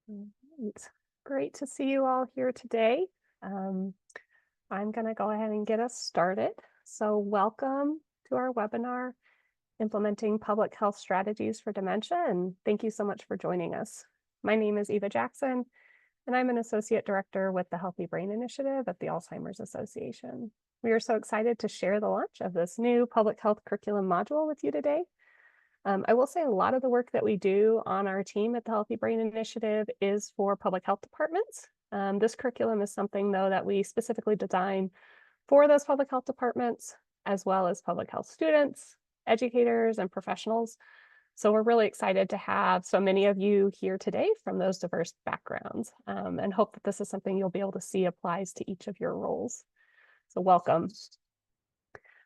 Right. Great to see you all here today. Um, I'm going to go ahead and get us started. So welcome to our webinar, Implementing Public Health Strategies for Dementia, and thank you so much for joining us. My name is Eva Jackson, and I'm an Associate Director with the Healthy Brain Initiative at the Alzheimer's Association. We are so excited to share the launch of this new public health curriculum module with you today. I will say a lot of the work that we do on our team at the Healthy Brain Initiative is for public health departments. This curriculum is something, though, that we specifically design for those public health departments, as well as public health students, educators, and professionals. So we're really excited to have so many of you here today from those diverse backgrounds, and hope that this is something you'll be able to see applies to each of your roles. So welcome.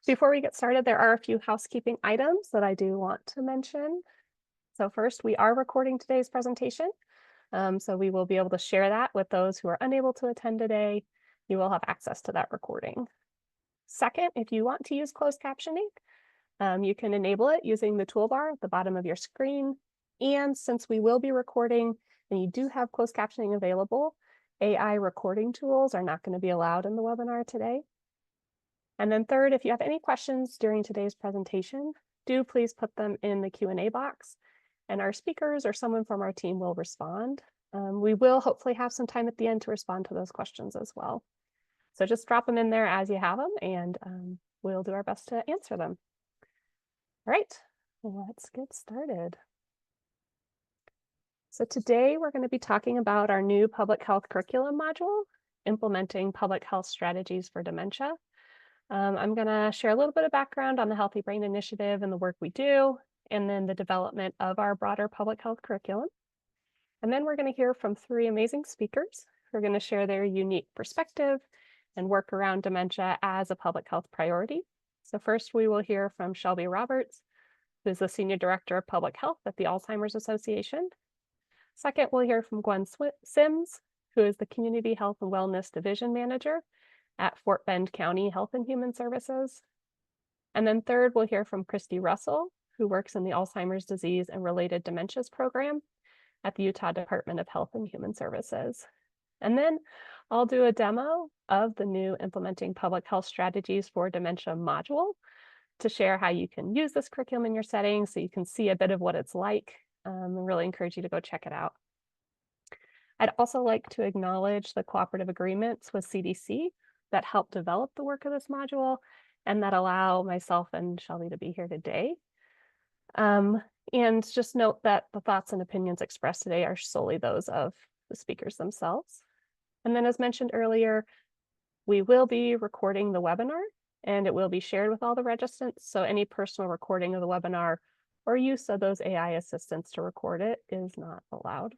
Before we get started, there are a few housekeeping items that I do want to mention. So first, we are recording today's presentation. So we will be able to share that with those who are unable to attend today. You will have access to that recording. Second, if you want to use closed captioning, you can enable it using the toolbar at the bottom of your screen. And since we will be recording and you do have closed captioning available, AI recording tools are not going to be allowed in the webinar today. And then third, if you have any questions during today's presentation, do please put them in the Q&A box, and our speakers or someone from our team will respond. We will hopefully have some time at the end to respond to those questions as well. So just drop them in there as you have them, and we'll do our best to answer them. All right, let's get started. So today we're going to be talking about our new public health curriculum module, Implementing Public Health Strategies for Dementia. I'm going to share a little bit of background on the Healthy Brain Initiative and the work we do, and then the development of our broader public health curriculum. And then we're going to hear from three amazing speakers who are going to share their unique perspective and work around dementia as a public health priority. So first, we will hear from Shelby Roberts, who is the Senior Director of Public Health at the Alzheimer's Association. Second, we'll hear from Gwen Sims, who is the Community Health and Wellness Division Manager at Fort Bend County Health and Human Services. And then third, we'll hear from Christy Russell, who works in the Alzheimer's Disease and Related Dementias program at the Utah Department of Health and Human Services. And then I'll do a demo of the new Implementing Public Health Strategies for Dementia module to share how you can use this curriculum in your setting so you can see a bit of what it's like. I really encourage you to go check it out. I'd also like to acknowledge the cooperative agreements with CDC that help develop the work of this module and that allow myself and Shelby to be here today. And just note that the thoughts and opinions expressed today are solely those of the speakers themselves. And then as mentioned earlier, we will be recording the webinar and it will be shared with all the registrants. So any personal recording of the webinar or use of those AI assistants to record it is not allowed.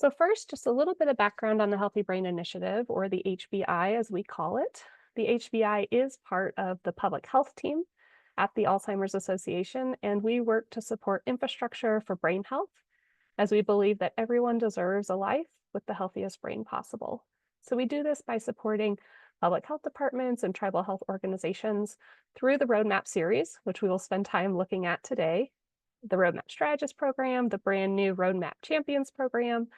So first, just a little bit of background on the Healthy Brain Initiative, or the HBI as we call it. The HBI is part of the public health team at the Alzheimer's Association, and we work to support infrastructure for brain health, as we believe that everyone deserves a life with the healthiest brain possible. So we do this by supporting public health departments and tribal health organizations through the Roadmap series, which we will spend time looking at today, the Roadmap Strategist program, the brand new Roadmap Champions program,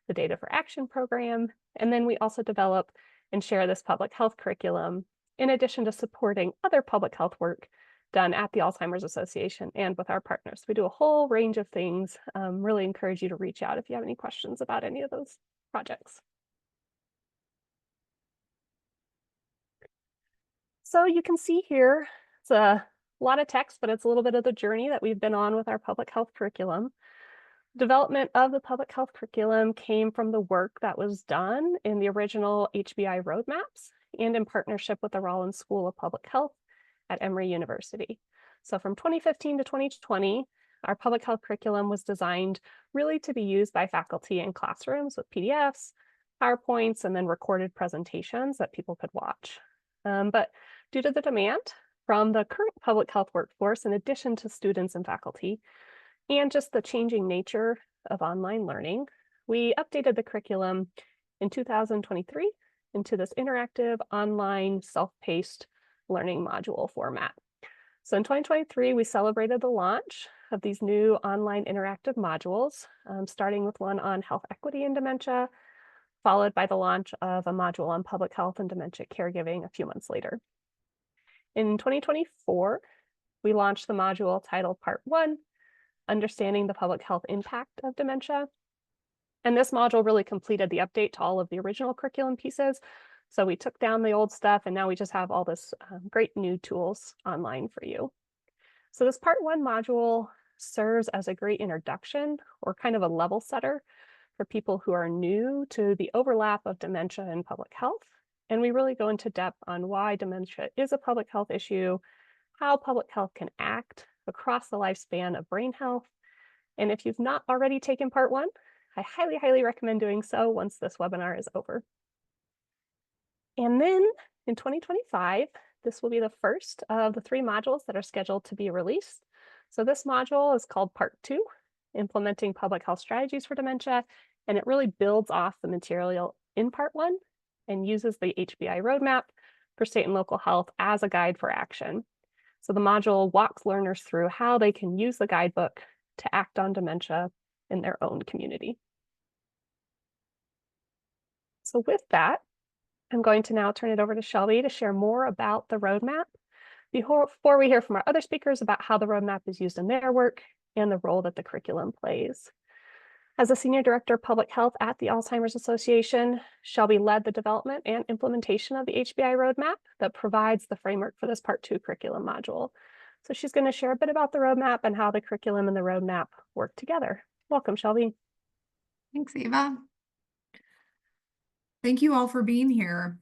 the Data for Action program, and then we also develop and share this public health curriculum in addition to supporting other public health work done at the Alzheimer's Association and with our partners. We do a whole range of things. Really encourage you to reach out if you have any questions about any of those projects. So you can see here, it's a lot of text, but it's a little bit of the journey that we've been on with our public health curriculum. Development of the public health curriculum came from the work that was done in the original HBI roadmaps and in partnership with the Rollins School of Public Health at Emory University. So from 2015 to 2020, our public health curriculum was designed really to be used by faculty in classrooms with PDFs, PowerPoints, and then recorded presentations that people could watch. But due to the demand from the current public health workforce, in addition to students and faculty, and just the changing nature of online learning, we updated the curriculum in 2023 into this interactive online self-paced learning module format. So in 2023, we celebrated the launch of these new online interactive modules, starting with one on health equity and dementia, followed by the launch of a module on public health and dementia caregiving a few months later. In 2024, we launched the module titled Part 1, Understanding the Public Health Impact of Dementia. And this module really completed the update to all of the original curriculum pieces. So we took down the old stuff, and now we just have all this great new tools online for you. So this Part 1 module serves as a great introduction or kind of a level setter for people who are new to the overlap of dementia and public health. And we really go into depth on why dementia is a public health issue, how public health can act across the lifespan of brain health. And if you've not already taken Part 1, I highly, highly recommend doing so once this webinar is over. And then in 2025, this will be the first of the 3 modules that are scheduled to be released. So this module is called Part 2, Implementing Public Health Strategies for Dementia, and it really builds off the material in Part 1 and uses the HBI roadmap for state and local health as a guide for action. So the module walks learners through how they can use the guidebook to act on dementia in their own community. So with that, I'm going to now turn it over to Shelby to share more about the roadmap before we hear from our other speakers about how the roadmap is used in their work and the role that the curriculum plays. As a Senior Director of Public Health at the Alzheimer's Association, Shelby led the development and implementation of the HBI roadmap that provides the framework for this Part 2 curriculum module. So she's going to share a bit about the roadmap and how the curriculum and the roadmap work together. Welcome, Shelby. Thanks, Eva. Thank you all for being here.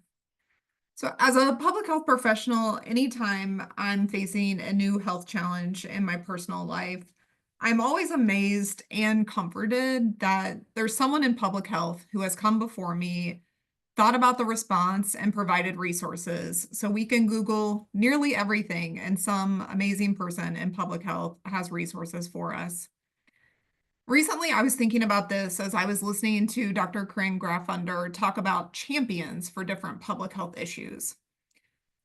So as a public health professional, anytime I'm facing a new health challenge in my personal life, I'm always amazed and comforted that there's someone in public health who has come before me, thought about the response, and provided resources. So we can Google nearly everything, and some amazing person in public health has resources for us. Recently, I was thinking about this as I was listening to Dr. Corinne Graffunder talk about champions for different public health issues.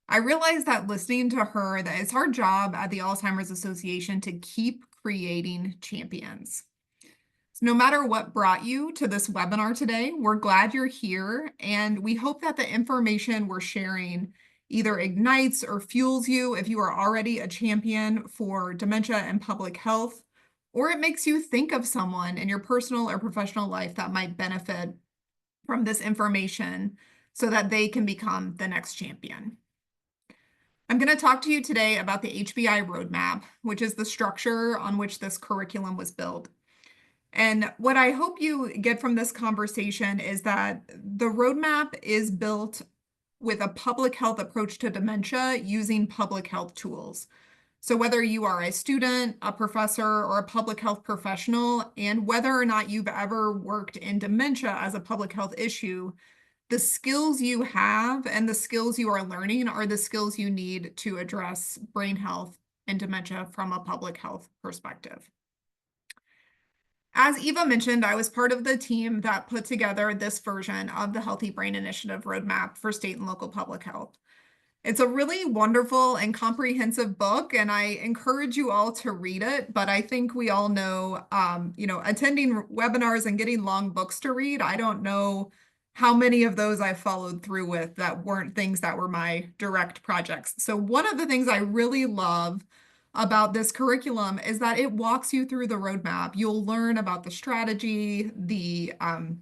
I realized that listening to her, that it's our job at the Alzheimer's Association to keep creating champions. So no matter what brought you to this webinar today, we're glad you're here, and we hope that the information we're sharing either ignites or fuels you if you are already a champion for dementia and public health, or it makes you think of someone in your personal or professional life that might benefit from this information so that they can become the next champion. I'm going to talk to you today about the HBI roadmap, which is the structure on which this curriculum was built. And what I hope you get from this conversation is that the roadmap is built with a public health approach to dementia using public health tools. So whether you are a student, a professor, or a public health professional, and whether or not you've ever worked in dementia as a public health issue, the skills you have and the skills you are learning are the skills you need to address brain health and dementia from a public health perspective. As Eva mentioned, I was part of the team that put together this version of the Healthy Brain Initiative roadmap for state and local public health. It's a really wonderful and comprehensive book, and I encourage you all to read it. But I think we all know, attending webinars and getting long books to read, I don't know how many of those I followed through with that weren't things that were my direct projects. So one of the things I really love about this curriculum is that it walks you through the roadmap. You'll learn about the strategy, the kind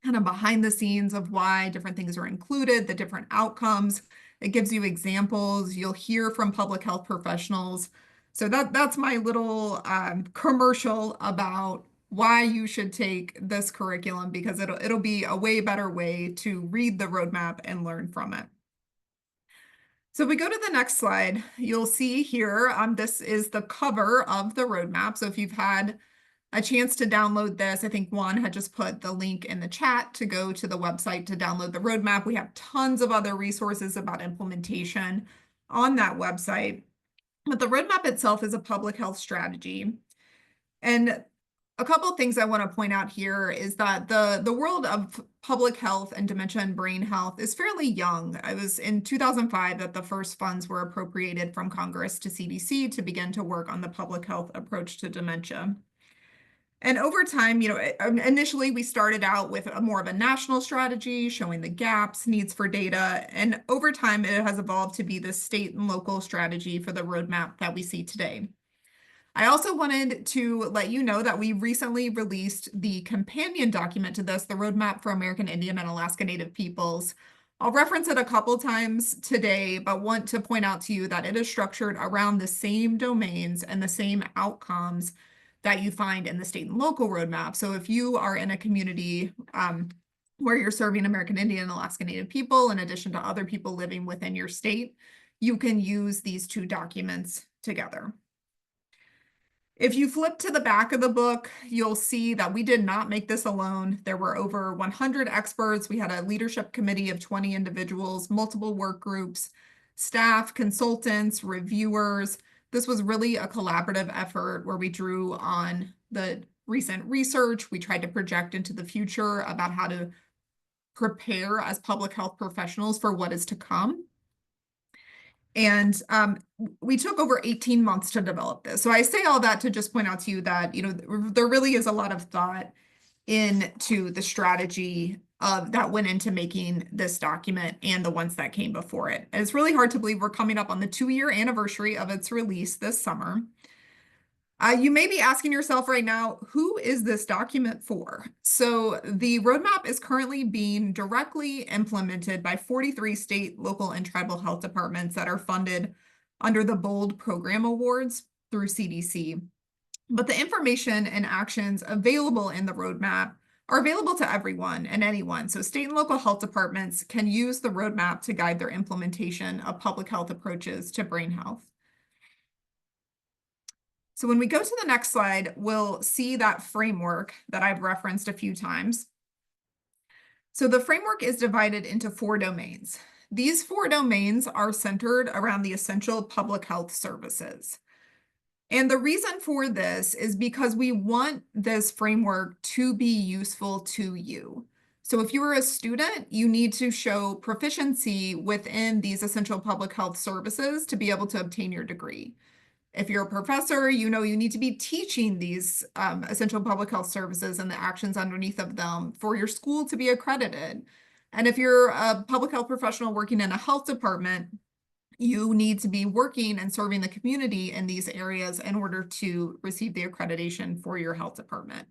of behind the scenes of why different things are included, the different outcomes. It gives you examples. You'll hear from public health professionals. So that's my little commercial about why you should take this curriculum, because it'll be a way better way to read the roadmap and learn from it. So if we go to the next slide, you'll see here, this is the cover of the roadmap. So if you've had a chance to download this, I think Juan had just put the link in the chat to go to the website to download the roadmap. We have tons of other resources about implementation on that website. But the roadmap itself is a public health strategy. And A couple of things I want to point out here is that the world of public health and dementia and brain health is fairly young. It was in 2005 that the first funds were appropriated from Congress to CDC to begin to work on the public health approach to dementia. And over time, initially we started out with more of a national strategy, showing the gaps, needs for data. And over time, it has evolved to be the state and local strategy for the roadmap that we see today. I also wanted to let you know that we recently released the companion document to this, the Roadmap for American Indian and Alaska Native Peoples. I'll reference it a couple times today, but want to point out to you that it is structured around the same domains and the same outcomes that you find in the state and local roadmap. So if you are in a community where you're serving American Indian and Alaska Native people, in addition to other people living within your state, you can use these two documents together. If you flip to the back of the book, you'll see that we did not make this alone. There were over 100 experts. We had a leadership committee of 20 individuals, multiple work groups, staff, consultants, reviewers. This was really a collaborative effort where we drew on the recent research. We tried to project into the future about how to prepare as public health professionals for what is to come. And we took over 18 months to develop this. So I say all that to just point out to you that, there really is a lot of thought into the strategy that went into making this document and the ones that came before it. And it's really hard to believe we're coming up on the 2-year anniversary of its release this summer. You may be asking yourself right now, who is this document for? So the roadmap is currently being directly implemented by 43 state, local, and tribal health departments that are funded under the BOLD program awards through CDC. But the information and actions available in the roadmap are available to everyone and anyone. So state and local health departments can use the roadmap to guide their implementation of public health approaches to brain health. So when we go to the next slide, we'll see that framework that I've referenced a few times. So the framework is divided into 4 domains. These 4 domains are centered around the essential public health services. And the reason for this is because we want this framework to be useful to you. So if you are a student, you need to show proficiency within these essential public health services to be able to obtain your degree. If you're a professor, you need to be teaching these essential public health services and the actions underneath of them for your school to be accredited. And if you're a public health professional working in a health department, you need to be working and serving the community in these areas in order to receive the accreditation for your health department.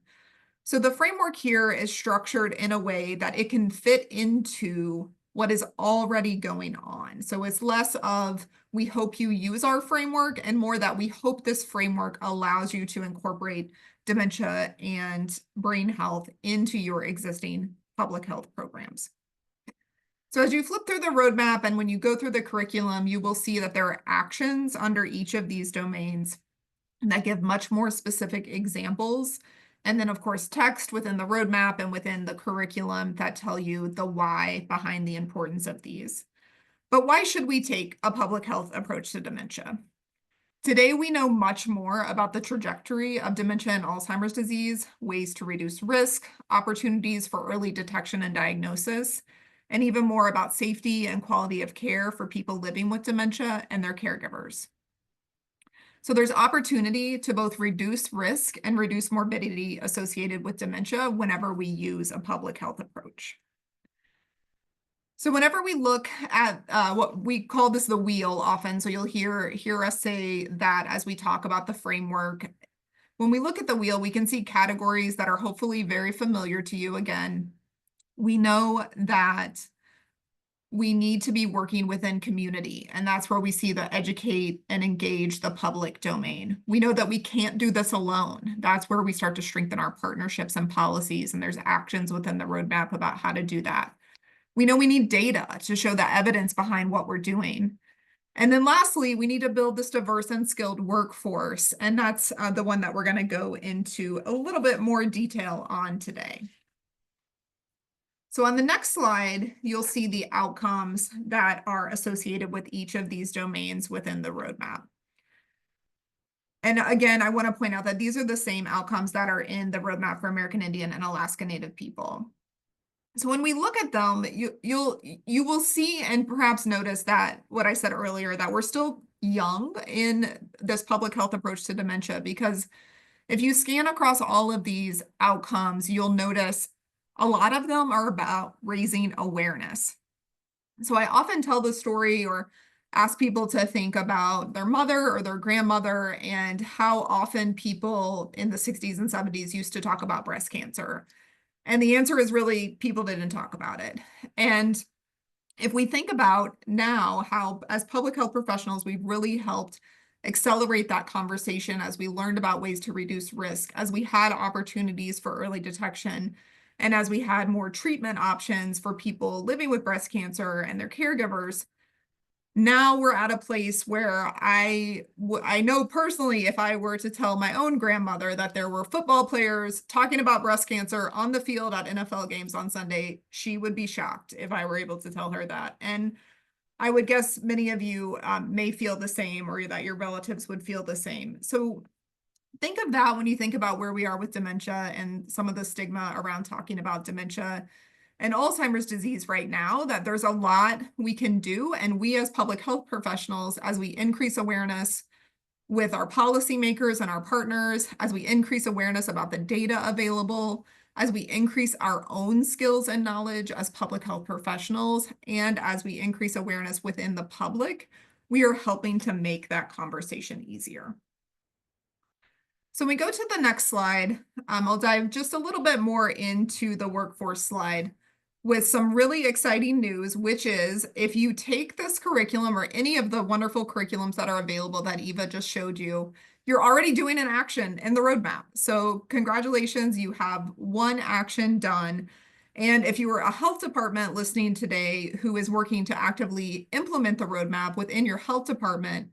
So the framework here is structured in a way that it can fit into what is already going on. So it's less of, we hope you use our framework, and more that we hope this framework allows you to incorporate dementia and brain health into your existing public health programs. So as you flip through the roadmap and when you go through the curriculum, you will see that there are actions under each of these domains that give much more specific examples. And then, of course, text within the roadmap and within the curriculum that tell you the why behind the importance of these. But why should we take a public health approach to dementia? Today, we know much more about the trajectory of dementia and Alzheimer's disease, ways to reduce risk, opportunities for early detection and diagnosis, and even more about safety and quality of care for people living with dementia and their caregivers. So there's opportunity to both reduce risk and reduce morbidity associated with dementia whenever we use a public health approach. So whenever we look at what we call this the wheel often, so you'll hear us say that as we talk about the framework. When we look at the wheel, we can see categories that are hopefully very familiar to you. Again, we know that we need to be working within community, and that's where we see the educate and engage the public domain. We know that we can't do this alone. That's where we start to strengthen our partnerships and policies, and there's actions within the roadmap about how to do that. We know we need data to show the evidence behind what we're doing. And then lastly, we need to build this diverse and skilled workforce, and that's the one that we're going to go into a little bit more detail on today. So on the next slide, you'll see the outcomes that are associated with each of these domains within the roadmap. And again, I want to point out that these are the same outcomes that are in the roadmap for American Indian and Alaska Native people. So when we look at them, you will see and perhaps notice that what I said earlier, that we're still young in this public health approach to dementia, because if you scan across all of these outcomes, you'll notice a lot of them are about raising awareness. So I often tell the story or ask people to think about their mother or their grandmother and how often people in the 60s and 70s used to talk about breast cancer. And the answer is really people didn't talk about it. And if we think about now how, as public health professionals, we've really helped accelerate that conversation as we learned about ways to reduce risk, as we had opportunities for early detection, and as we had more treatment options for people living with breast cancer and their caregivers. Now we're at a place where I know personally, if I were to tell my own grandmother that there were football players talking about breast cancer on the field at NFL games on Sunday, she would be shocked if I were able to tell her that. And I would guess many of you may feel the same, or that your relatives would feel the same. So think of that when you think about where we are with dementia and some of the stigma around talking about dementia and Alzheimer's disease right now, that there's a lot we can do. And we as public health professionals, as we increase awareness with our policymakers and our partners, as we increase awareness about the data available, as we increase our own skills and knowledge as public health professionals, and as we increase awareness within the public, we are helping to make that conversation easier. So when we go to the next slide, I'll dive just a little bit more into the workforce slide with some really exciting news, which is if you take this curriculum or any of the wonderful curriculums that are available that Eva just showed you, you're already doing an action in the roadmap. So congratulations, you have one action done. And if you were a health department listening today who is working to actively implement the roadmap within your health department,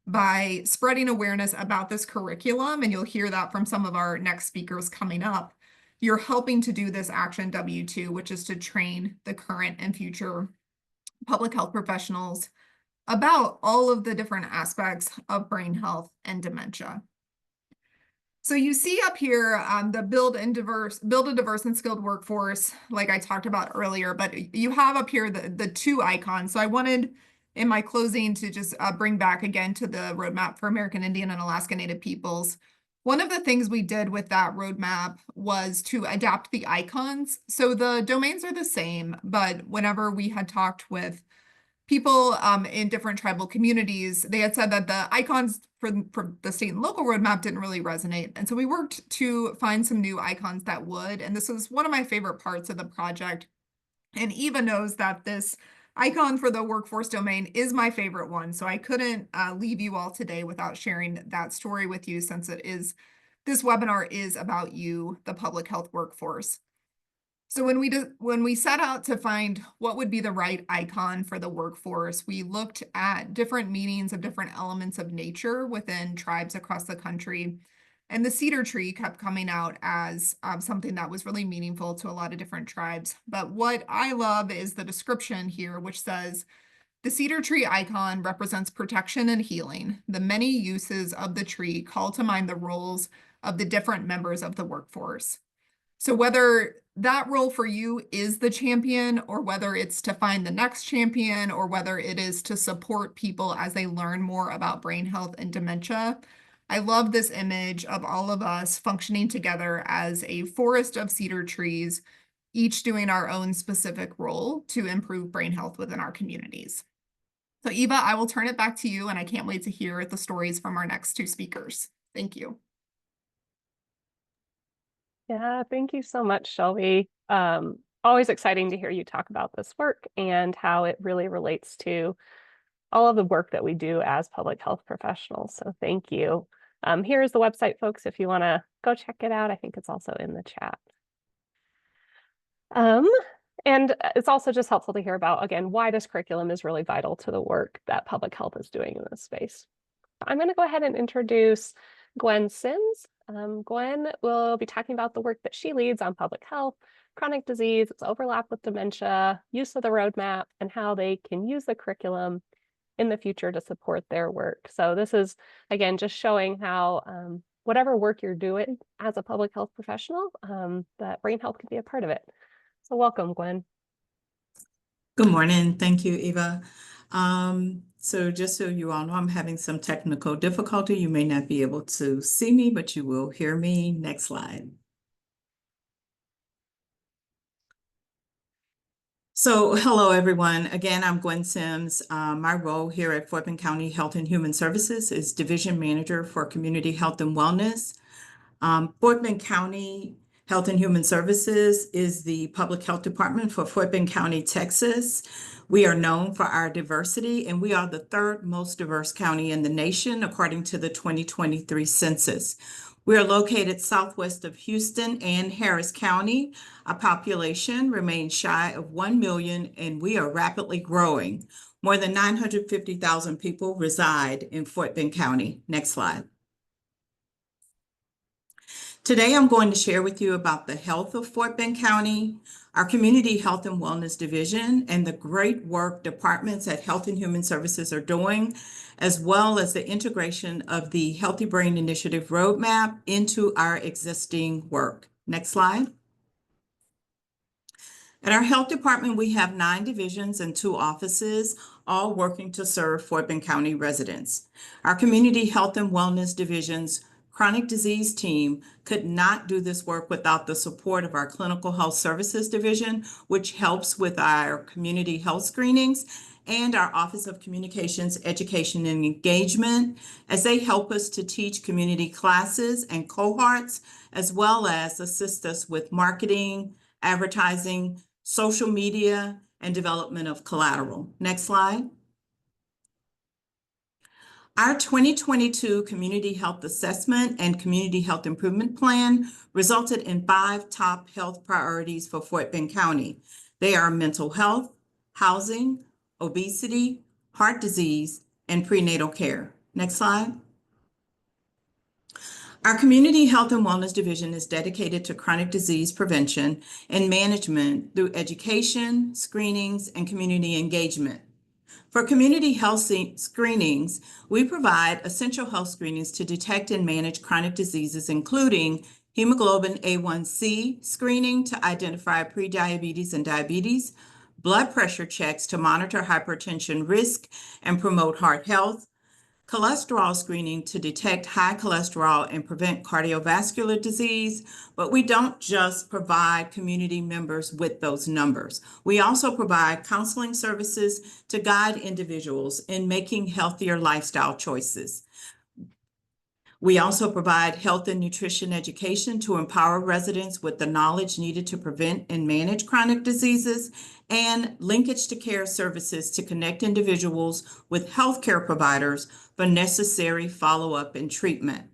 by spreading awareness about this curriculum, and you'll hear that from some of our next speakers coming up, you're helping to do this action W2, which is to train the current and future public health professionals about all of the different aspects of brain health and dementia. So you see up here the build a diverse and skilled workforce, like I talked about earlier, but you have up here the two icons. So I wanted in my closing to just bring back again to the roadmap for American Indian and Alaska Native peoples. One of the things we did with that roadmap was to adapt the icons. So the domains are the same, but whenever we had talked with people in different tribal communities, they had said that the icons for the state and local roadmap didn't really resonate. And so we worked to find some new icons that would. And this was one of my favorite parts of the project. And Eva knows that this icon for the workforce domain is my favorite one. So I couldn't leave you all today without sharing that story with you, since this webinar is about you, the public health workforce. So when we set out to find what would be the right icon for the workforce, we looked at different meanings of different elements of nature within tribes across the country. And the cedar tree kept coming out as something that was really meaningful to a lot of different tribes. But what I love is the description here, which says, the cedar tree icon represents protection and healing. The many uses of the tree call to mind the roles of the different members of the workforce. So whether that role for you is the champion, or whether it's to find the next champion, or whether it is to support people as they learn more about brain health and dementia, I love this image of all of us functioning together as a forest of cedar trees, each doing our own specific role to improve brain health within our communities. So Eva, I will turn it back to you, and I can't wait to hear the stories from our next two speakers. Thank you. Yeah, thank you so much, Shelby. Always exciting to hear you talk about this work and how it really relates to all of the work that we do as public health professionals. So thank you. Here's the website, folks, if you want to go check it out. I think it's also in the chat. And it's also just helpful to hear about, again, why this curriculum is really vital to the work that public health is doing in this space. I'm going to go ahead and introduce Gwen Sims. Gwen will be talking about the work that she leads on public health, chronic disease, its overlap with dementia, use of the roadmap, and how they can use the curriculum in the future to support their work. So this is, again, just showing how whatever work you're doing as a public health professional, that brain health can be a part of it. So welcome, Gwen. Good morning. Thank you, Eva. So just so you all know, I'm having some technical difficulty. You may not be able to see me, but you will hear me. Next slide. So hello, everyone. Again, I'm Gwen Sims. My role here at Fort Bend County Health and Human Services is Division Manager for Community Health and Wellness. Fort Bend County Health and Human Services is the public health department for Fort Bend County, Texas. We are known for our diversity, and we are the third most diverse county in the nation, according to the 2023 census. We are located southwest of Houston and Harris County. Our population remains shy of 1 million, and we are rapidly growing. More than 950,000 people reside in Fort Bend County. Next slide. Today, I'm going to share with you about the health of Fort Bend County, our Community Health and Wellness Division, and the great work departments at Health and Human Services are doing, as well as the integration of the Healthy Brain Initiative roadmap into our existing work. Next slide. At our health department, we have 9 divisions and 2 offices, all working to serve Fort Bend County residents. Our Community Health and Wellness Division's chronic disease team could not do this work without the support of our Clinical Health Services Division, which helps with our community health screenings, and our Office of Communications, Education, and Engagement, as they help us to teach community classes and cohorts, as well as assist us with marketing, advertising, social media, and development of collateral. Next slide. Our 2022 Community Health Assessment and Community Health Improvement Plan resulted in 5 top health priorities for Fort Bend County. They are mental health, housing, obesity, heart disease, and prenatal care. Next slide. Our Community Health and Wellness Division is dedicated to chronic disease prevention and management through education, screenings, and community engagement. For community health screenings, we provide essential health screenings to detect and manage chronic diseases, including hemoglobin A1C screening to identify prediabetes and diabetes, blood pressure checks to monitor hypertension risk and promote heart health, cholesterol screening to detect high cholesterol and prevent cardiovascular disease, but we don't just provide community members with those numbers. We also provide counseling services to guide individuals in making healthier lifestyle choices. We also provide health and nutrition education to empower residents with the knowledge needed to prevent and manage chronic diseases, and linkage to care services to connect individuals with healthcare providers for necessary follow-up and treatment.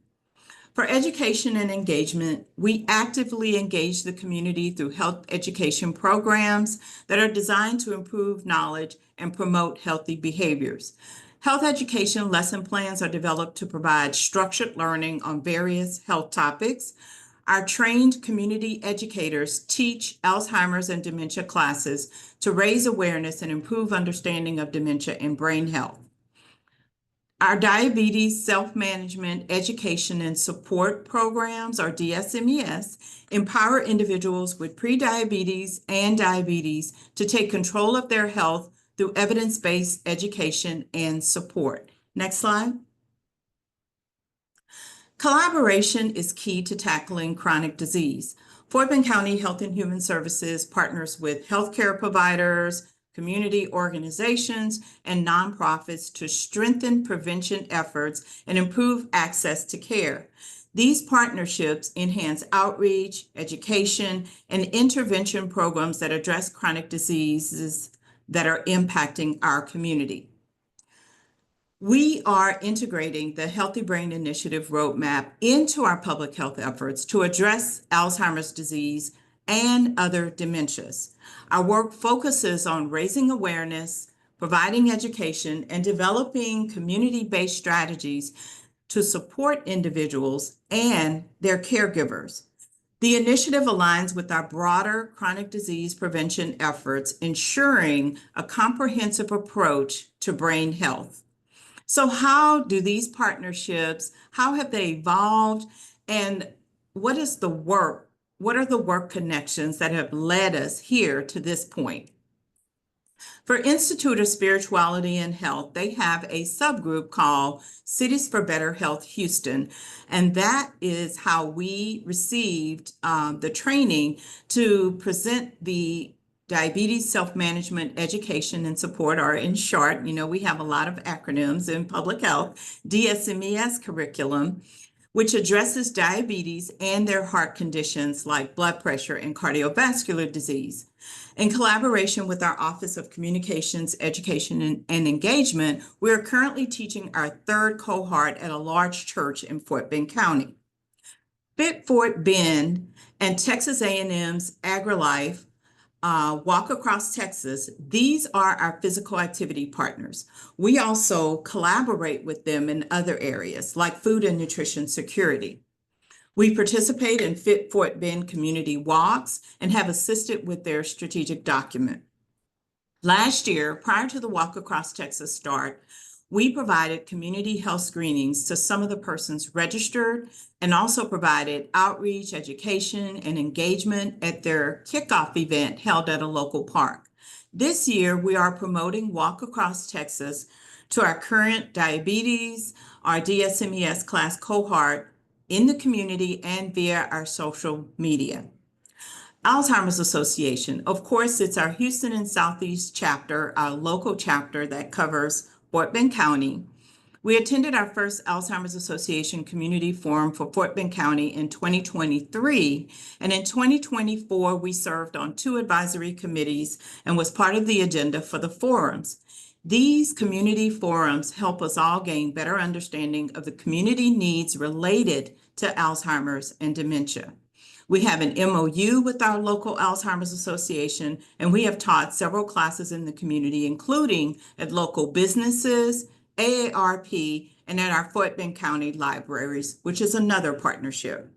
For education and engagement, we actively engage the community through health education programs that are designed to improve knowledge and promote healthy behaviors. Health education lesson plans are developed to provide structured learning on various health topics. Our trained community educators teach Alzheimer's and dementia classes to raise awareness and improve understanding of dementia and brain health. Our diabetes self-management education and support programs, or DSMES, empower individuals with prediabetes and diabetes to take control of their health through evidence-based education and support. Next slide. Collaboration is key to tackling chronic disease. Fort Bend County Health and Human Services partners with healthcare providers, community organizations, and nonprofits to strengthen prevention efforts and improve access to care. These partnerships enhance outreach, education, and intervention programs that address chronic diseases that are impacting our community. We are integrating the Healthy Brain Initiative roadmap into our public health efforts to address Alzheimer's disease and other dementias. Our work focuses on raising awareness, providing education, and developing community-based strategies to support individuals and their caregivers. The initiative aligns with our broader chronic disease prevention efforts, ensuring a comprehensive approach to brain health. So how do these partnerships, how have they evolved, and what is the work? What are the work connections that have led us here to this point? For Institute of Spirituality and Health, they have a subgroup called Cities for Better Health Houston, and that is how we received the training to present the Diabetes Self-Management Education and Support, or in short, we have a lot of acronyms in public health, DSMES curriculum, which addresses diabetes and their heart conditions like blood pressure and cardiovascular disease. In collaboration with our Office of Communications, Education, and Engagement, we are currently teaching our third cohort at a large church in Fort Bend County. Fit Fort Bend and Texas A&M's AgriLife Walk Across Texas, these are our physical activity partners. We also collaborate with them in other areas like food and nutrition security. We participate in Fit Fort Bend community walks and have assisted with their strategic document. Last year, prior to the Walk Across Texas start, we provided community health screenings to some of the persons registered and also provided outreach, education, and engagement at their kickoff event held at a local park. This year, we are promoting Walk Across Texas to our current diabetes, our DSMES class cohort in the community and via our social media. Alzheimer's Association, of course, it's our Houston and Southeast chapter, our local chapter that covers Fort Bend County. We attended our first Alzheimer's Association Community Forum for Fort Bend County in 2023, and in 2024, we served on 2 advisory committees and was part of the agenda for the forums. These community forums help us all gain better understanding of the community needs related to Alzheimer's and dementia. We have an MOU with our local Alzheimer's Association, and we have taught several classes in the community, including at local businesses, AARP, and at our Fort Bend County libraries, which is another partnership.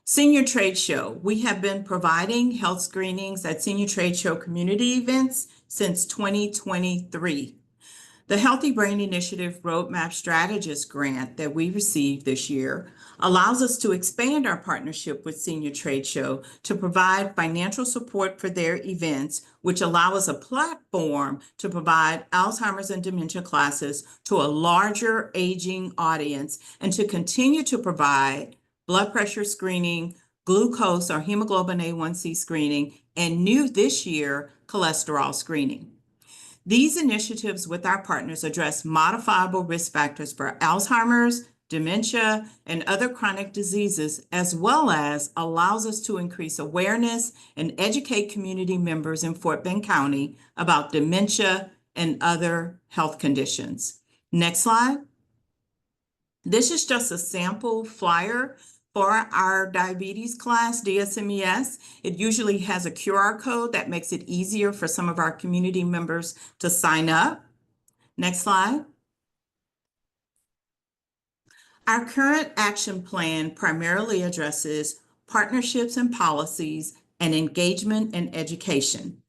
Senior Trade Show. We have been providing health screenings at Senior Trade Show community events since 2023. The Healthy Brain Initiative Roadmap Strategist grant that we received this year allows us to expand our partnership with Senior Trade Show to provide financial support for their events, which allow us a platform to provide Alzheimer's and dementia classes to a larger aging audience and to continue to provide blood pressure screening, glucose or hemoglobin A1C screening, and new this year, cholesterol screening. These initiatives with our partners address modifiable risk factors for Alzheimer's, dementia, and other chronic diseases, as well as allows us to increase awareness and educate community members in Fort Bend County about dementia and other health conditions. Next slide. This is just a sample flyer for our diabetes class, DSMES. It usually has a QR code that makes it easier for some of our community members to sign up. Next slide. Our current action plan primarily addresses partnerships and policies and engagement and education.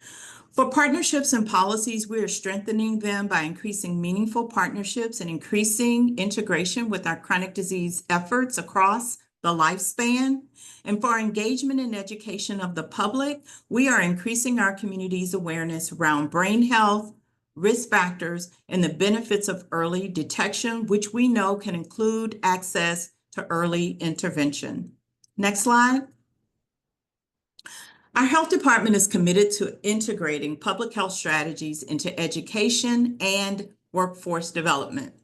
For partnerships and policies, we are strengthening them by increasing meaningful partnerships and increasing integration with our chronic disease efforts across the lifespan. And for engagement and education of the public, we are increasing our community's awareness around brain health, risk factors, and the benefits of early detection, which we know can include access to early intervention. Next slide. Our health department is committed to integrating public health strategies into education and workforce development.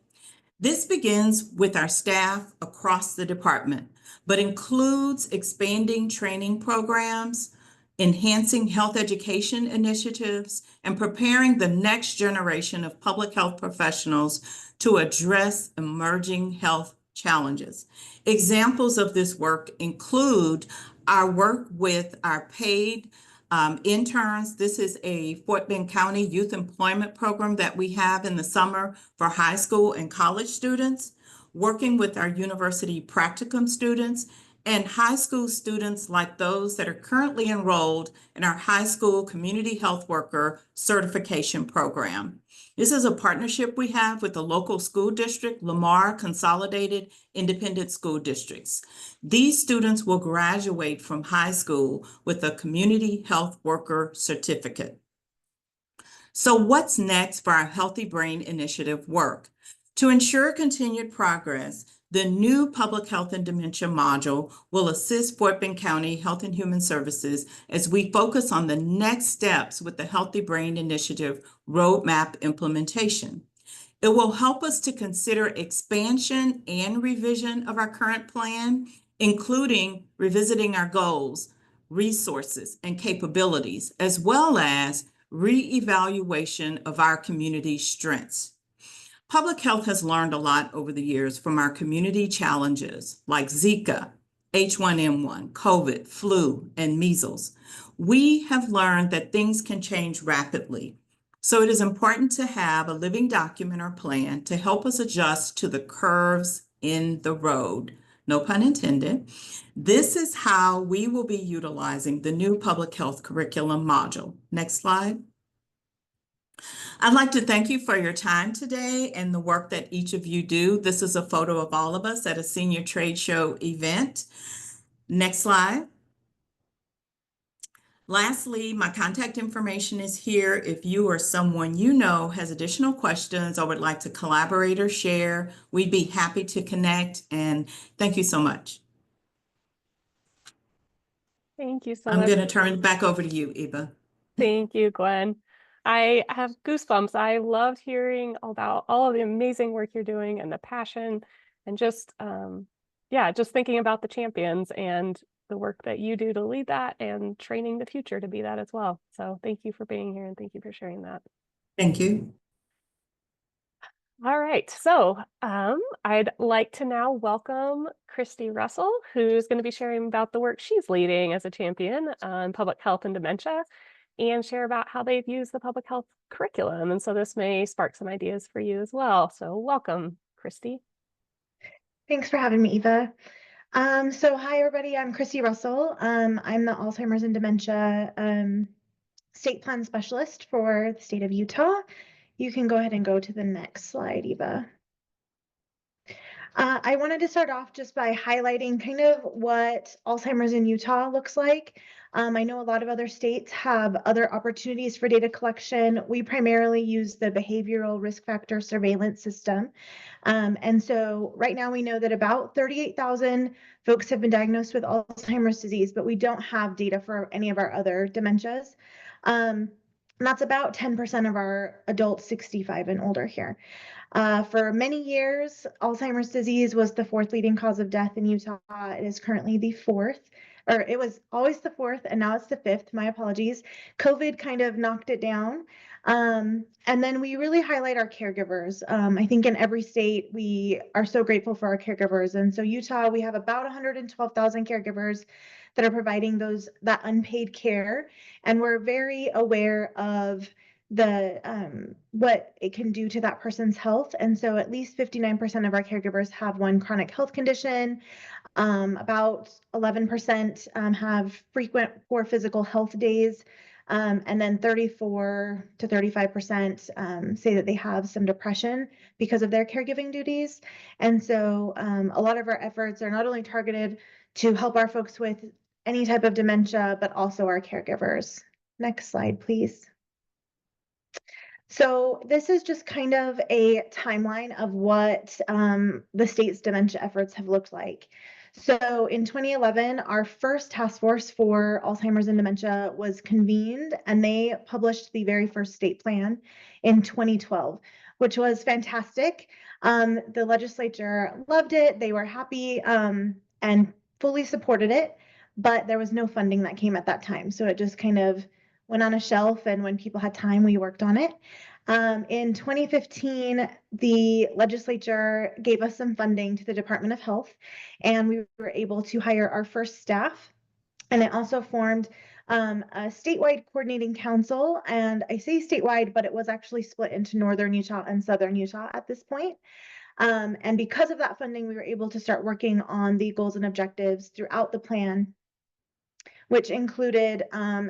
This begins with our staff across the department, but includes expanding training programs, enhancing health education initiatives, and preparing the next generation of public health professionals to address emerging health challenges. Examples of this work include our work with our paid interns. This is a Fort Bend County youth employment program that we have in the summer for high school and college students, working with our university practicum students, and high school students like those that are currently enrolled in our high school community health worker certification program. This is a partnership we have with the local school district, Lamar Consolidated Independent School Districts. These students will graduate from high school with a community health worker certificate. So what's next for our Healthy Brain Initiative work? To ensure continued progress, the new Public Health and Dementia module will assist Fort Bend County Health and Human Services as we focus on the next steps with the Healthy Brain Initiative roadmap implementation. It will help us to consider expansion and revision of our current plan, including revisiting our goals, resources, and capabilities, as well as reevaluation of our community strengths. Public health has learned a lot over the years from our community challenges like Zika, H1N1, COVID, flu, and measles. We have learned that things can change rapidly. So it is important to have a living document or plan to help us adjust to the curves in the road. No pun intended. This is how we will be utilizing the new public health curriculum module. Next slide. I'd like to thank you for your time today and the work that each of you do. This is a photo of all of us at a senior trade show event. Next slide. Lastly, my contact information is here. If you or someone you know has additional questions or would like to collaborate or share, we'd be happy to connect. And thank you so much. Thank you so I'm much. going to turn it back over to you, Eva. Thank you, Gwen. I have goosebumps. I loved hearing about all of the amazing work you're doing and the passion and just, yeah, just thinking about the champions and the work that you do to lead that and training the future to be that as well. So thank you for being here and thank you for sharing that. Thank you. All right, so I'd like to now welcome Christy Russell, who's going to be sharing about the work she's leading as a champion on public health and dementia, and share about how they've used the public health curriculum. And so this may spark some ideas for you as well. So welcome, Christy. Thanks for having me, Eva. So hi, everybody. I'm Christy Russell. I'm the Alzheimer's and Dementia State Plan Specialist for the state of Utah. You can go ahead and go to the next slide, Eva. I wanted to start off just by highlighting kind of what Alzheimer's in Utah looks like. I know a lot of other states have other opportunities for data collection. We primarily use the behavioral risk factor surveillance system. And so right now we know that about 38,000 folks have been diagnosed with Alzheimer's disease, but we don't have data for any of our other dementias. And that's about 10% of our adults 65 and older here. For many years, Alzheimer's disease was the fourth leading cause of death in Utah. It is currently the fourth, or it was always the fourth, and now it's the fifth. My apologies. COVID kind of knocked it down. And then we really highlight our caregivers. I think in every state, we are so grateful for our caregivers. And so Utah, we have about 112,000 caregivers that are providing that unpaid care. And we're very aware of what it can do to that person's health. And so at least 59% of our caregivers have one chronic health condition. About 11% have frequent poor physical health days. And then 34 to 35% say that they have some depression because of their caregiving duties. And so a lot of our efforts are not only targeted to help our folks with any type of dementia, but also our caregivers. Next slide, please. So this is just kind of a timeline of what the state's dementia efforts have looked like. So in 2011, our first task force for Alzheimer's and dementia was convened, and they published the very first state plan in 2012, which was fantastic. The legislature loved it. They were happy and fully supported it, but there was no funding that came at that time. So it just kind of went on a shelf, and when people had time, we worked on it. In 2015, the legislature gave us some funding to the Department of Health, and we were able to hire our first staff. And it also formed a statewide coordinating council, and I say statewide, but it was actually split into Northern Utah and Southern Utah at this point. And because of that funding, we were able to start working on the goals and objectives throughout the plan, which included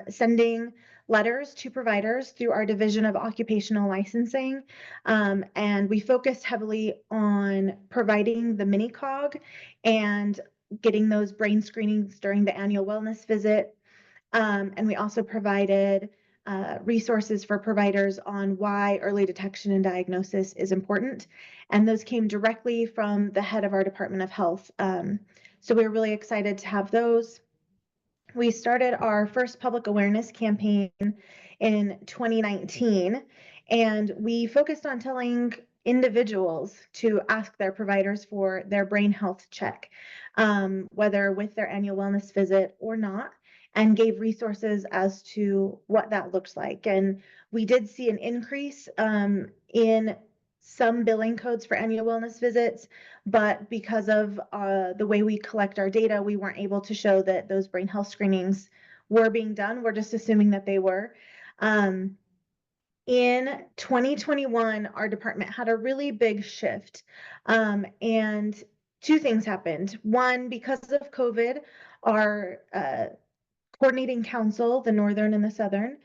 sending letters to providers through our Division of Occupational Licensing. And we focused heavily on providing the mini cog and getting those brain screenings during the annual wellness visit. And we also provided resources for providers on why early detection and diagnosis is important. And those came directly from the head of our Department of Health. So we were really excited to have those. We started our first public awareness campaign in 2019, and we focused on telling individuals to ask their providers for their brain health check, whether with their annual wellness visit or not, and gave resources as to what that looks like. And we did see an increase in some billing codes for annual wellness visits, but because of the way we collect our data, we weren't able to show that those brain health screenings were being done. We're just assuming that they were. In 2021, our department had a really big shift, and two things happened. One, because of COVID, our coordinating council, the Northern and the Southern,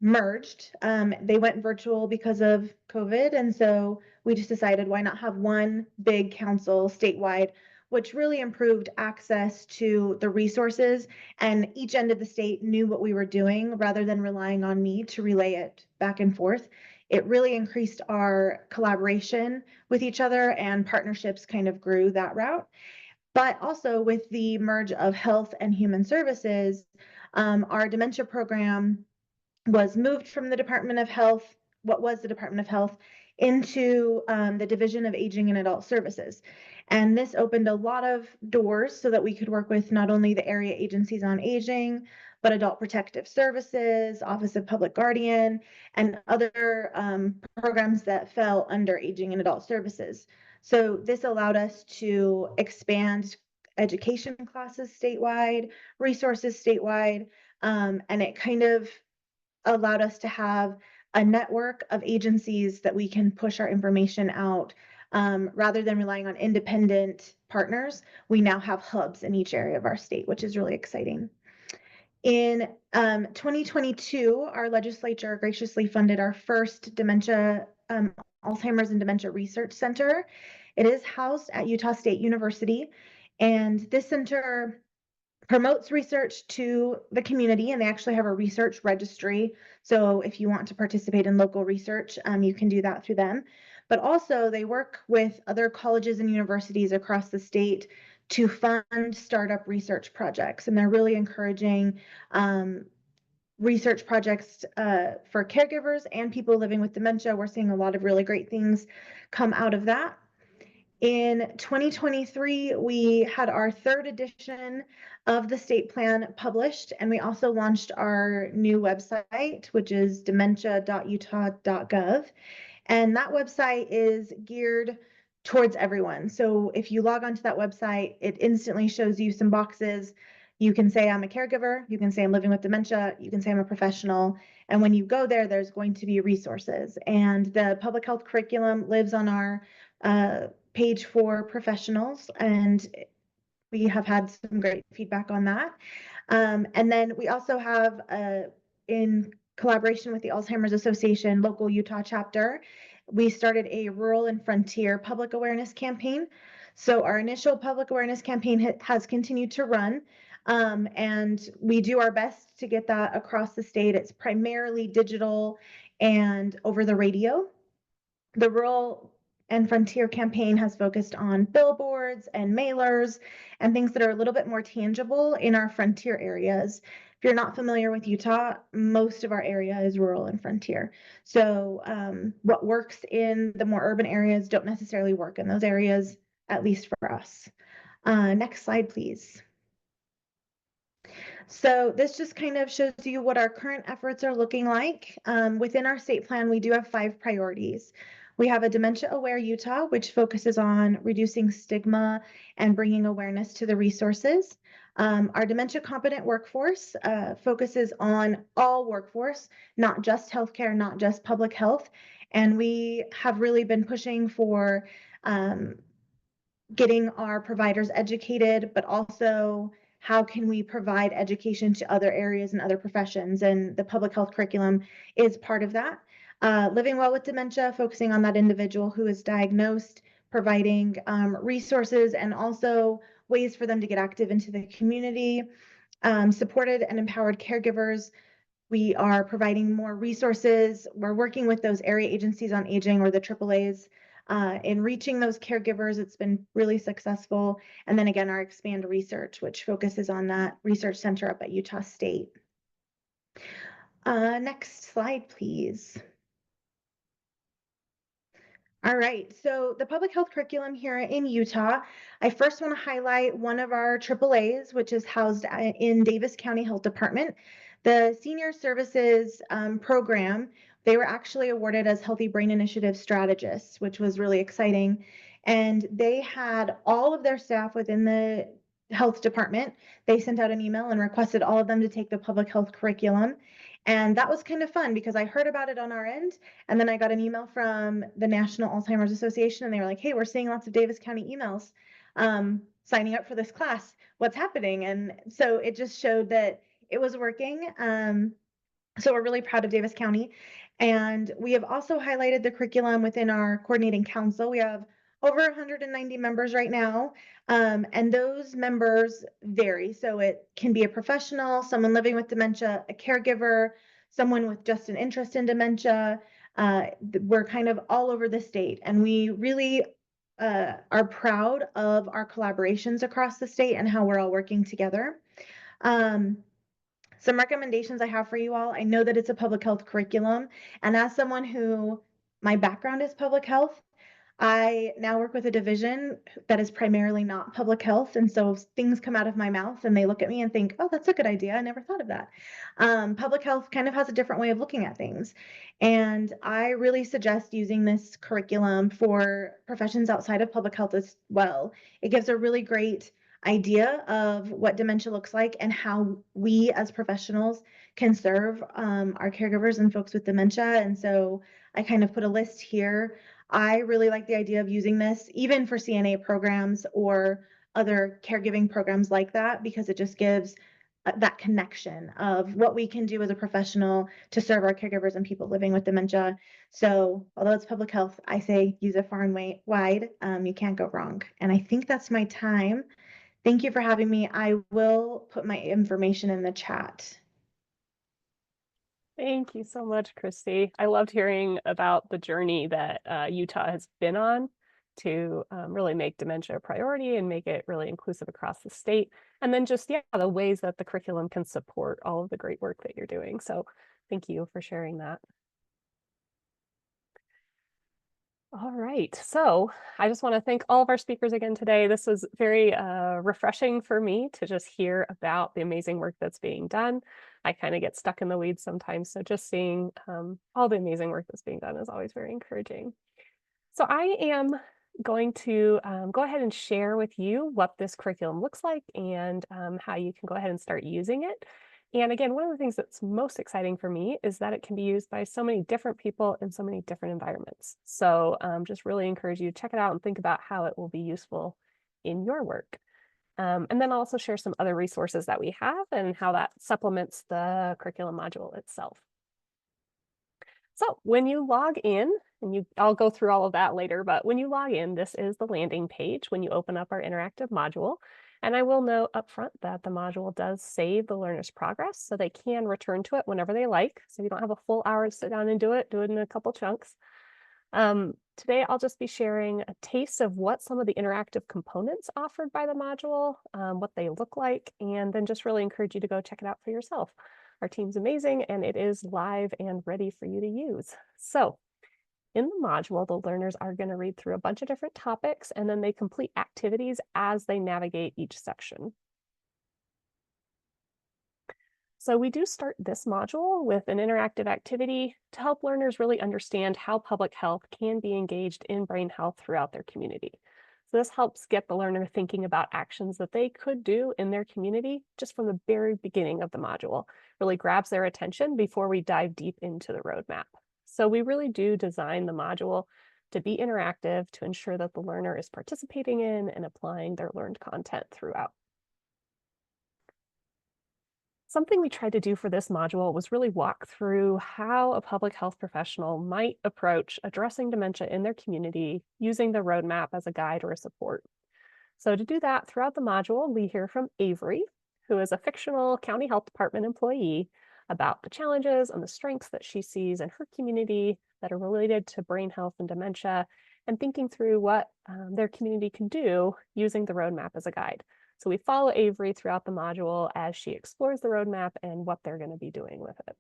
merged. They went virtual because of COVID. And so we just decided, why not have one big council statewide, which really improved access to the resources. And each end of the state knew what we were doing rather than relying on me to relay it back and forth. It really increased our collaboration with each other, and partnerships kind of grew that route. But also with the merge of Health and Human Services, our dementia program was moved from the Department of Health, what was the Department of Health, into the Division of Aging and Adult Services. And this opened a lot of doors so that we could work with not only the area agencies on aging, but Adult Protective Services, Office of Public Guardian, and other programs that fell under Aging and Adult Services. So this allowed us to expand education classes statewide, resources statewide, and it kind of allowed us to have a network of agencies that we can push our information out. Rather than relying on independent partners, we now have hubs in each area of our state, which is really exciting. In 2022, our legislature graciously funded our first dementia, Alzheimer's and Dementia Research Center. It is housed at Utah State University, and this center promotes research to the community, and they actually have a research registry. So if you want to participate in local research, you can do that through them. But also they work with other colleges and universities across the state to fund startup research projects. And they're really encouraging research projects for caregivers and people living with dementia. We're seeing a lot of really great things come out of that. In 2023, we had our third edition of the state plan published, and we also launched our new website, which is dementia.utah.gov. And that website is geared towards everyone. So if you log onto that website, it instantly shows you some boxes. You can say I'm a caregiver, you can say I'm living with dementia, you can say I'm a professional. And when you go there, there's going to be resources. And the public health curriculum lives on our page for professionals, and we have had some great feedback on that. And then we also have, in collaboration with the Alzheimer's Association local Utah chapter, we started a rural and frontier public awareness campaign. So our initial public awareness campaign has continued to run, and we do our best to get that across the state. It's primarily digital and over the radio. The rural and frontier campaign has focused on billboards and mailers and things that are a little bit more tangible in our frontier areas. If you're not familiar with Utah, most of our area is rural and frontier. So what works in the more urban areas don't necessarily work in those areas, at least for us. Next slide, please. So this just kind of shows you what our current efforts are looking like. Within our state plan, we do have 5 priorities. We have a Dementia Aware Utah, which focuses on reducing stigma and bringing awareness to the resources. Our Dementia Competent Workforce focuses on all workforce, not just healthcare, not just public health. And we have really been pushing for getting our providers educated, but also how can we provide education to other areas and other professions? And the public health curriculum is part of that. Living well with dementia, focusing on that individual who is diagnosed, providing resources and also ways for them to get active into the community, supported and empowered caregivers. We are providing more resources. We're working with those area agencies on aging or the AAAs in reaching those caregivers. It's been really successful. And then again, our Expand Research, which focuses on that research center up at Utah State. Next slide, please. All right, so the public health curriculum here in Utah, I first want to highlight one of our AAAs, which is housed in Davis County Health Department. The Senior Services program, they were actually awarded as Healthy Brain Initiative strategists, which was really exciting. And they had all of their staff within the health department. They sent out an email and requested all of them to take the public health curriculum. And that was kind of fun because I heard about it on our end. And then I got an email from the National Alzheimer's Association, and they were like, hey, we're seeing lots of Davis County emails signing up for this class. What's happening? And so it just showed that it was working. So we're really proud of Davis County. And we have also highlighted the curriculum within our coordinating council. We have over 190 members right now. And those members vary. So it can be a professional, someone living with dementia, a caregiver, someone with just an interest in dementia. We're kind of all over the state. And we really are proud of our collaborations across the state and how we're all working together. Some recommendations I have for you all. I know that it's a public health curriculum, and as someone who my background is public health, I now work with a division that is primarily not public health. And so things come out of my mouth and they look at me and think, oh, that's a good idea. I never thought of that. Public health kind of has a different way of looking at things. And I really suggest using this curriculum for professions outside of public health as well. It gives a really great idea of what dementia looks like and how we as professionals can serve our caregivers and folks with dementia. And so I kind of put a list here. I really like the idea of using this even for CNA programs or other caregiving programs like that, because it just gives that connection of what we can do as a professional to serve our caregivers and people living with dementia. So although it's public health, I say use it far and wide. You can't go wrong. And I think that's my time. Thank you for having me. I will put my information in the chat. Thank you so much, Christy. I loved hearing about the journey that Utah has been on to really make dementia a priority and make it really inclusive across the state. And then just, yeah, the ways that the curriculum can support all of the great work that you're doing. So thank you for sharing that. All right, so I just want to thank all of our speakers again today. This was very refreshing for me to just hear about the amazing work that's being done. I kind of get stuck in the weeds sometimes, so just seeing all the amazing work that's being done is always very encouraging. So I am going to go ahead and share with you what this curriculum looks like and how you can go ahead and start using it. And again, one of the things that's most exciting for me is that it can be used by so many different people in so many different environments. So just really encourage you to check it out and think about how it will be useful in your work. And then I'll also share some other resources that we have and how that supplements the curriculum module itself. So when you log in, and I'll go through all of that later, but when you log in, this is the landing page when you open up our interactive module. And I will note up front that the module does save the learner's progress, so they can return to it whenever they like. So if you don't have a full hour to sit down and do it in a couple chunks. Today, I'll just be sharing a taste of what some of the interactive components offered by the module, what they look like, and then just really encourage you to go check it out for yourself. Our team's amazing, and it is live and ready for you to use. So in the module, the learners are going to read through a bunch of different topics, and then they complete activities as they navigate each section. So we do start this module with an interactive activity to help learners really understand how public health can be engaged in brain health throughout their community. So this helps get the learner thinking about actions that they could do in their community just from the very beginning of the module. Really grabs their attention before we dive deep into the roadmap. So we really do design the module to be interactive to ensure that the learner is participating in and applying their learned content throughout. Something we tried to do for this module was really walk through how a public health professional might approach addressing dementia in their community using the roadmap as a guide or a support. So to do that, throughout the module, we hear from Avery, who is a fictional county health department employee, about the challenges and the strengths that she sees in her community that are related to brain health and dementia, and thinking through what their community can do using the roadmap as a guide. So we follow Avery throughout the module as she explores the roadmap and what they're going to be doing with it.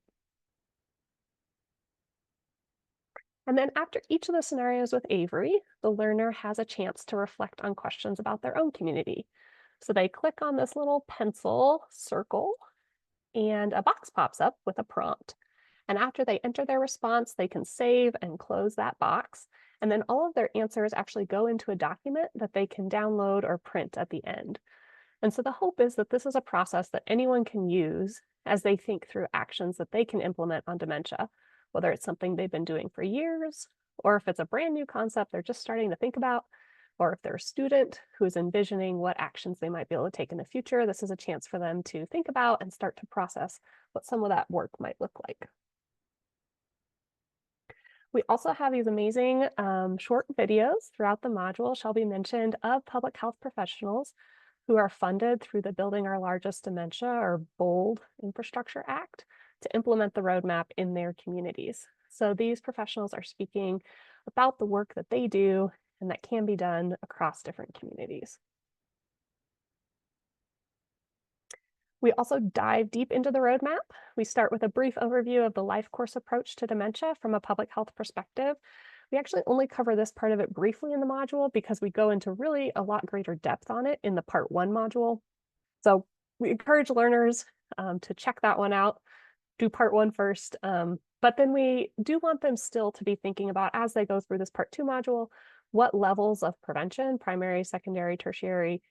And then after each of the scenarios with Avery, the learner has a chance to reflect on questions about their own community. So they click on this little pencil circle and a box pops up with a prompt. And after they enter their response, they can save and close that box. And then all of their answers actually go into a document that they can download or print at the end. And so the hope is that this is a process that anyone can use as they think through actions that they can implement on dementia, whether it's something they've been doing for years, or if it's a brand new concept they're just starting to think about, or if they're a student who's envisioning what actions they might be able to take in the future. This is a chance for them to think about and start to process what some of that work might look like. We also have these amazing short videos throughout the module, Shelby mentioned, of public health professionals who are funded through the Building Our Largest Dementia, or BOLD, Infrastructure Act to implement the roadmap in their communities. So these professionals are speaking about the work that they do and that can be done across different communities. We also dive deep into the roadmap. We start with a brief overview of the life course approach to dementia from a public health perspective. We actually only cover this part of it briefly in the module because we go into really a lot greater depth on it in the part 1 module. So we encourage learners to check that one out, do part 1 first. But then we do want them still to be thinking about, as they go through this part 2 module, what levels of prevention, primary, secondary, tertiary,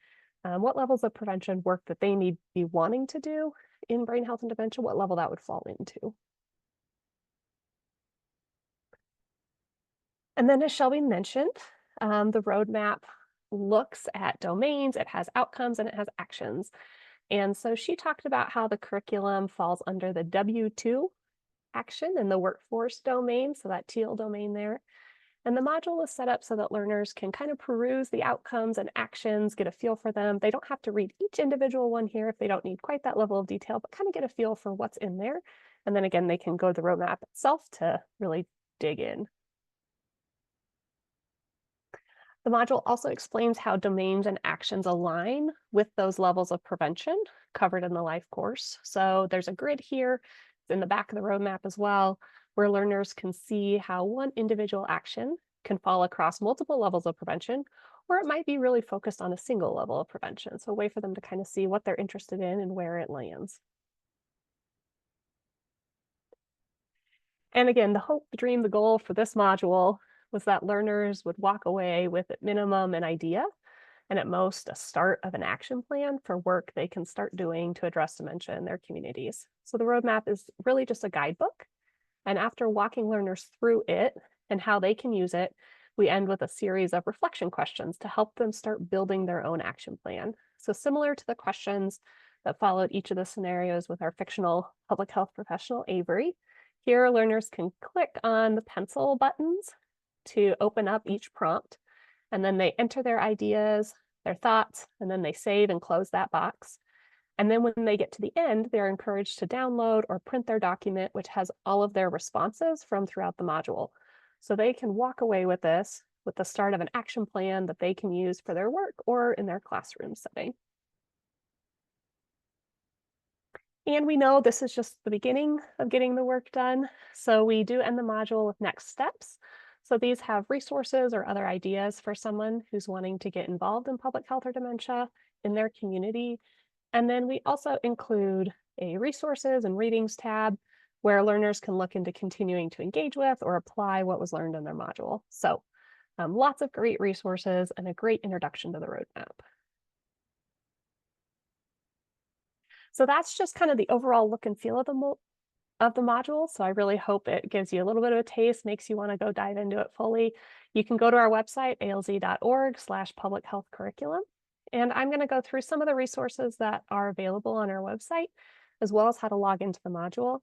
what levels of prevention work that they need be wanting to do in brain health and dementia, what level that would fall into. And then, as Shelby mentioned, the roadmap looks at domains, it has outcomes, and it has actions. And so she talked about how the curriculum falls under the W2 action in the workforce domain, so that teal domain there. And the module is set up so that learners can kind of peruse the outcomes and actions, get a feel for them. They don't have to read each individual one here if they don't need quite that level of detail, but kind of get a feel for what's in there. And then again, they can go to the roadmap itself to really dig in. The module also explains how domains and actions align with those levels of prevention covered in the life course. So there's a grid here in the back of the roadmap as well, where learners can see how one individual action can fall across multiple levels of prevention, or it might be really focused on a single level of prevention. So a way for them to kind of see what they're interested in and where it lands. And again, the hope, the dream, the goal for this module was that learners would walk away with at minimum an idea and at most a start of an action plan for work they can start doing to address dementia in their communities. So the roadmap is really just a guidebook. And after walking learners through it and how they can use it, we end with a series of reflection questions to help them start building their own action plan. So similar to the questions that followed each of the scenarios with our fictional public health professional, Avery, here learners can click on the pencil buttons to open up each prompt, and then they enter their ideas, their thoughts, and then they save and close that box. And then when they get to the end, they're encouraged to download or print their document, which has all of their responses from throughout the module. So they can walk away with this with the start of an action plan that they can use for their work or in their classroom setting. And we know this is just the beginning of getting the work done. So we do end the module with next steps. So these have resources or other ideas for someone who's wanting to get involved in public health or dementia in their community. And then we also include a resources and readings tab where learners can look into continuing to engage with or apply what was learned in their module. So lots of great resources and a great introduction to the roadmap. So that's just kind of the overall look and feel of of the module. So I really hope it gives you a little bit of a taste, makes you want to go dive into it fully. You can go to our website, alz.org/public health curriculum. And I'm going to go through some of the resources that are available on our website, as well as how to log into the module.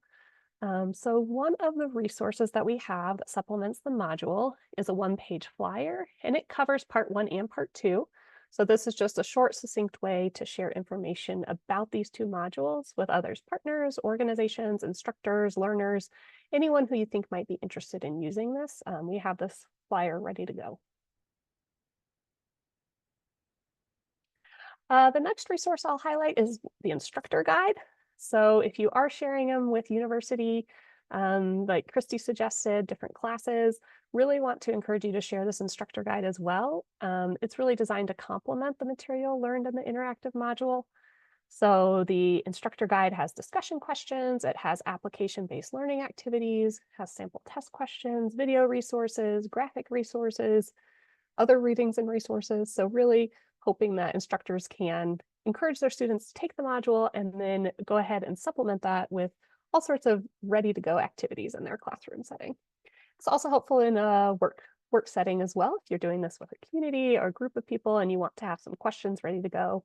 So one of the resources that we have that supplements the module is a one-page flyer, and it covers part 1 and part 2. So this is just a short, succinct way to share information about these 2 modules with others, partners, organizations, instructors, learners, anyone who you think might be interested in using this. We have this flyer ready to go. The next resource I'll highlight is the instructor guide. So if you are sharing them with university, like Christy suggested, different classes, really want to encourage you to share this instructor guide as well. It's really designed to complement the material learned in the interactive module. So the instructor guide has discussion questions, it has application-based learning activities, has sample test questions, video resources, graphic resources, other readings and resources. So really hoping that instructors can encourage their students to take the module and then go ahead and supplement that with all sorts of ready-to-go activities in their classroom setting. It's also helpful in a work setting as well. If you're doing this with a community or a group of people and you want to have some questions ready to go,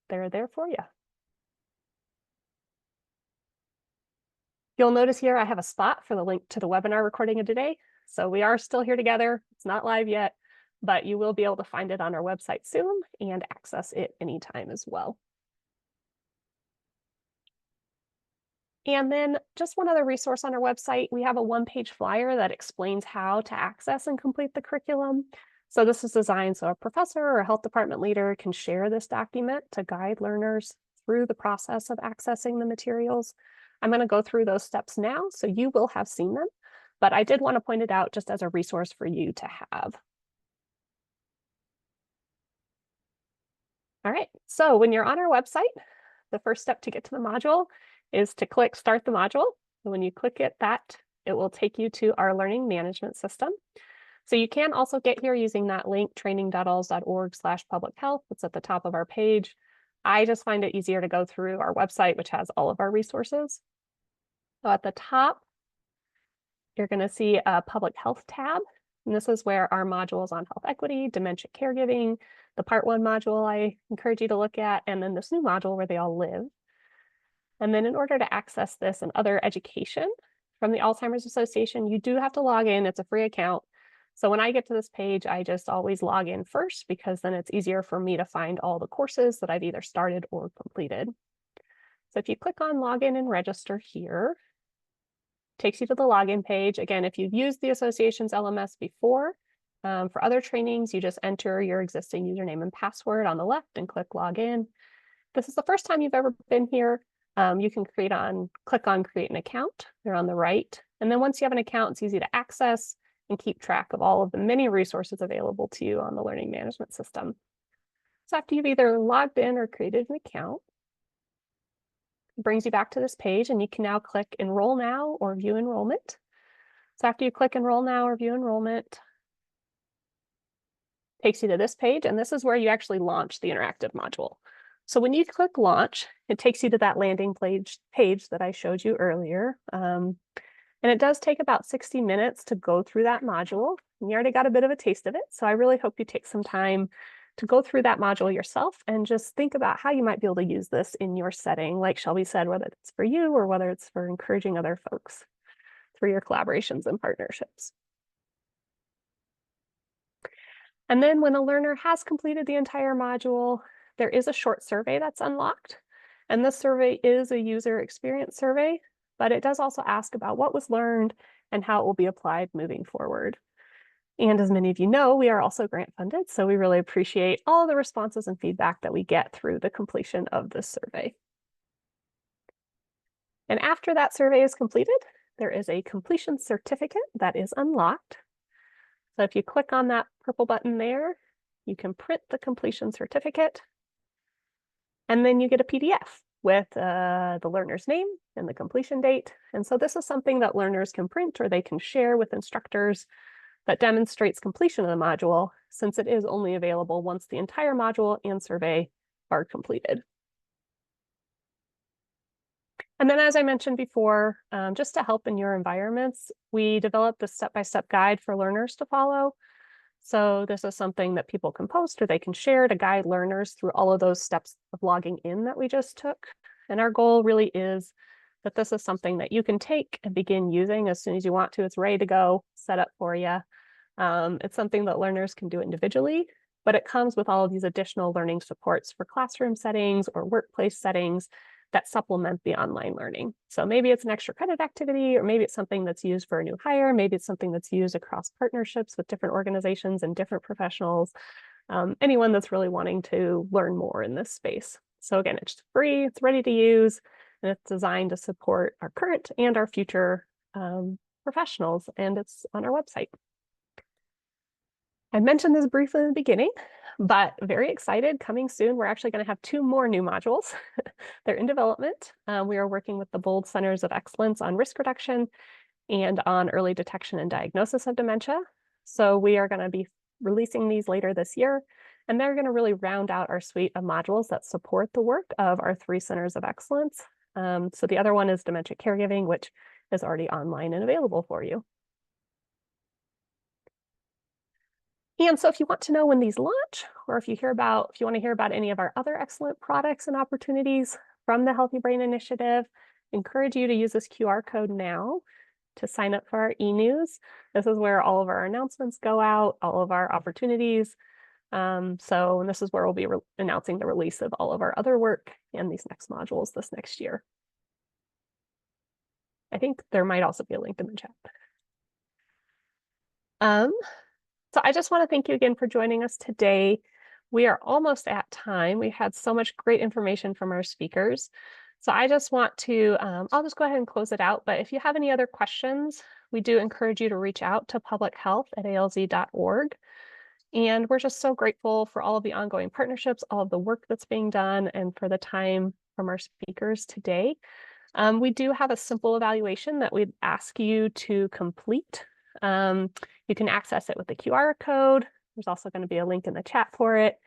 they're there for you. You'll notice here I have a spot for the link to the webinar recording of today. So we are still here together. It's not live yet, but you will be able to find it on our website soon and access it anytime as well. And then just one other resource on our website, we have a one-page flyer that explains how to access and complete the curriculum. So this is designed so a professor or a health department leader can share this document to guide learners through the process of accessing the materials. I'm going to go through those steps now, so you will have seen them, but I did want to point it out just as a resource for you to have. All right, so when you're on our website, the first step to get to the module is to click Start the Module. And when you click it will take you to our learning management system. So you can also get here using that link, training.alz.org/public health. It's at the top of our page. I just find it easier to go through our website, which has all of our resources. So at the top, you're going to see a public health tab. And this is where our modules on health equity, dementia caregiving, the part 1 module I encourage you to look at, and then this new module where they all live. And then in order to access this and other education from the Alzheimer's Association, you do have to log in. It's a free account. So when I get to this page, I just always log in first because then it's easier for me to find all the courses that I've either started or completed. So if you click on login and register here, it takes you to the login page. Again, if you've used the association's LMS before, for other trainings, you just enter your existing username and password on the left and click login. This is the first time you've ever been here. You can click on create an account. They're on the right. And then once you have an account, it's easy to access and keep track of all of the many resources available to you on the learning management system. So after you've either logged in or created an account, it brings you back to this page and you can now click Enroll Now or View Enrollment. So after you click Enroll Now or View Enrollment, it takes you to this page, and this is where you actually launch the interactive module. So when you click launch, it takes you to that landing page that I showed you earlier. And it does take about 60 minutes to go through that module. And you already got a bit of a taste of it. So I really hope you take some time to go through that module yourself and just think about how you might be able to use this in your setting. Like Shelby said, whether it's for you or whether it's for encouraging other folks through your collaborations and partnerships. And then when a learner has completed the entire module, there is a short survey that's unlocked. And this survey is a user experience survey, but it does also ask about what was learned and how it will be applied moving forward. And as many of you know, we are also grant funded, so we really appreciate all the responses and feedback that we get through the completion of this survey. And after that survey is completed, there is a completion certificate that is unlocked. So if you click on that purple button there, you can print the completion certificate, and then you get a PDF with the learner's name and the completion date. And so this is something that learners can print or they can share with instructors that demonstrates completion of the module, since it is only available once the entire module and survey are completed. And then, as I mentioned before, just to help in your environments, we developed a step-by-step guide for learners to follow. So this is something that people can post or they can share to guide learners through all of those steps of logging in that we just took. And our goal really is that this is something that you can take and begin using as soon as you want to. It's ready to go, set up for you. It's something that learners can do individually, but it comes with all of these additional learning supports for classroom settings or workplace settings that supplement the online learning. So maybe it's an extra credit activity, or maybe it's something that's used for a new hire. Maybe it's something that's used across partnerships with different organizations and different professionals. Anyone that's really wanting to learn more in this space. So again, it's free, it's ready to use, and it's designed to support our current and our future professionals, and it's on our website. I mentioned this briefly in the beginning, but very excited, coming soon. We're actually going to have 2 more new modules. They're in development. We are working with the Bold Centers of Excellence on risk reduction and on early detection and diagnosis of dementia. So we are going to be releasing these later this year, and they're going to really round out our suite of modules that support the work of our 3 centers of excellence. So the other one is dementia caregiving, which is already online and available for you. And so if you want to know when these launch, or if you want to hear about any of our other excellent products and opportunities from the Healthy Brain Initiative, I encourage you to use this QR code now to sign up for our e-news. This is where all of our announcements go out, all of our opportunities. And this is where we'll be announcing the release of all of our other work and these next modules this next year. I think there might also be a link in the chat. So I just want to thank you again for joining us today. We are almost at time. We had so much great information from our speakers. So I just want to, I'll just go ahead and close it out. But if you have any other questions, we do encourage you to reach out to publichealth@alz.org. And we're just so grateful for all of the ongoing partnerships, all of the work that's being done, and for the time from our speakers today. We do have a simple evaluation that we'd ask you to complete. You can access it with the QR code. There's also going to be a link in the chat for it.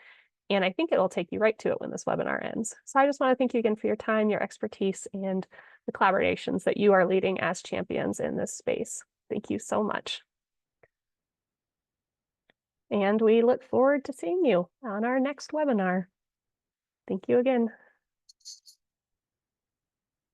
And I think it'll take you right to it when this webinar ends. So I just want to thank you again for your time, your expertise, and the collaborations that you are leading as champions in this space. Thank you so much. And we look forward to seeing you on our next webinar. Thank you again.